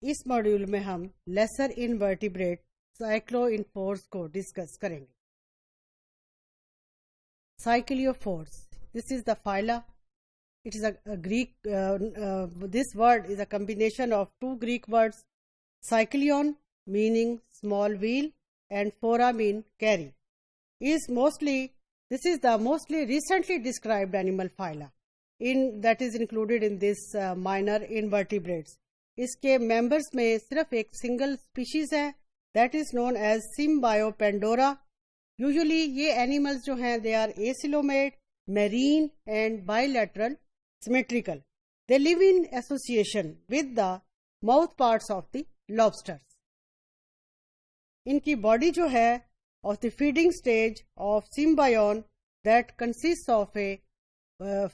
इस मॉड्यूल में हम लेसर इनवर्टिब्रेट साइक्लोइन्फोर्स को डिस्कस करेंगे. Cyclophores. This is the phyla. It is a Greek. This word is a combination of two Greek words, cyclion meaning small wheel and phora mean carry. This is the mostly recently described animal phyla that is included in this minor invertebrates. इसके members में सिर्फ एक single species है, that is known as Symbiopandora. Usually ये animals जो हैं they are acoelomate, marine and bilateral symmetrical. They live in association with the mouth parts of the lobsters. इनकी body जो है of the feeding stage of symbiont that consists of a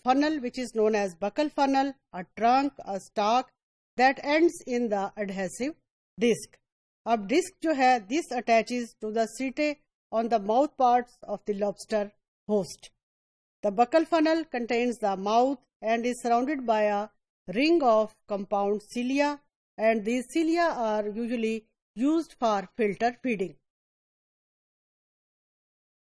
funnel which is known as buccal funnel, a trunk, a stalk that ends in the adhesive disc. अब disc जो है this attaches to the setae on the mouth parts of the lobster host. The buccal funnel contains the mouth and is surrounded by a ring of compound cilia, and these cilia are usually used for filter feeding.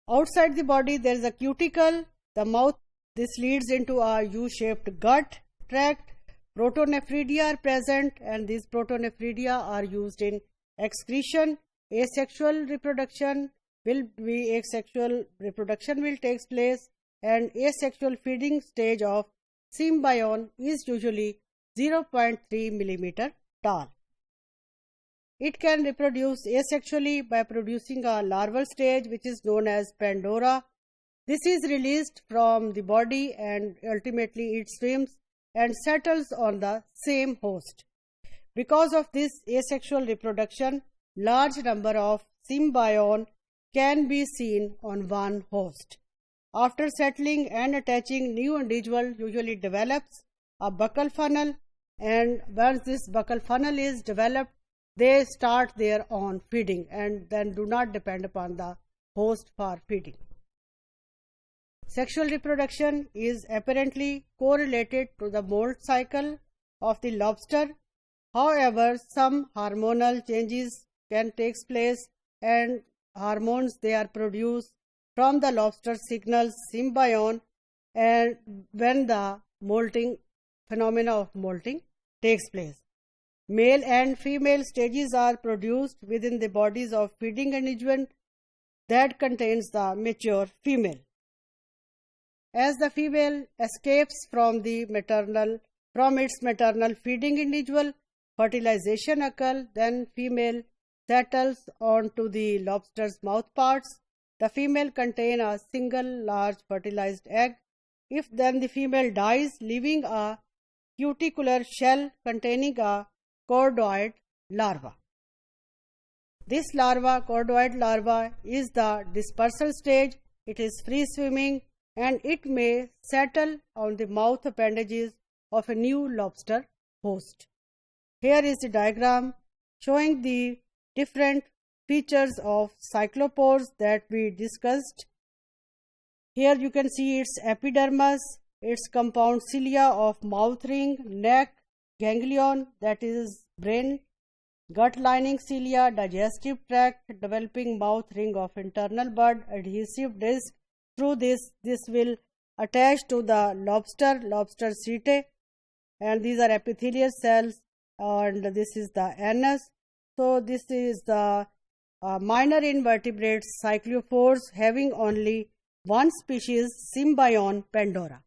Outside the body there is a cuticle, the mouth. This leads into a U-shaped gut tract. Protonephridia are present, and these protonephridia are used in excretion. Asexual reproduction will take place, and asexual feeding stage of symbiont is usually 0.3 millimeter tall. It can reproduce asexually by producing a larval stage which is known as Pandora. This is released from the body and ultimately it swims and settles on the same host. Because of this asexual reproduction, large number of symbiont can be seen on one host. After settling and attaching, new individual usually develops a buccal funnel, and once this buccal funnel is developed, they start their own feeding and then do not depend upon the host for feeding. Sexual reproduction is apparently correlated to the molt cycle of the lobster. However, some hormonal changes can take place, and hormones they are produced from the lobster signals symbiont, and when the molting phenomena of molting takes place. Male and female stages are produced within the bodies of feeding individual that contains the mature female. As the female escapes from its maternal feeding individual, fertilization occurs, then female settles onto the lobster's mouth parts. The female contains a single large fertilized egg. If then the female dies, leaving a cuticular shell containing a chordoid larva. This chordoid larva, is the dispersal stage. It is free swimming and it may settle on the mouth appendages of a new lobster host. Here is the diagram showing the different features of cyclophores that we discussed. Here you can see its epidermis, its compound cilia of mouth ring, neck, ganglion, that is brain, gut lining cilia, digestive tract, developing mouth ring of internal bud, adhesive disc. Through this will attach to the lobster setae, and these are epithelial cells, and this is the anus. So this is the minor invertebrates cyclophores having only one species, Symbiont Pandora.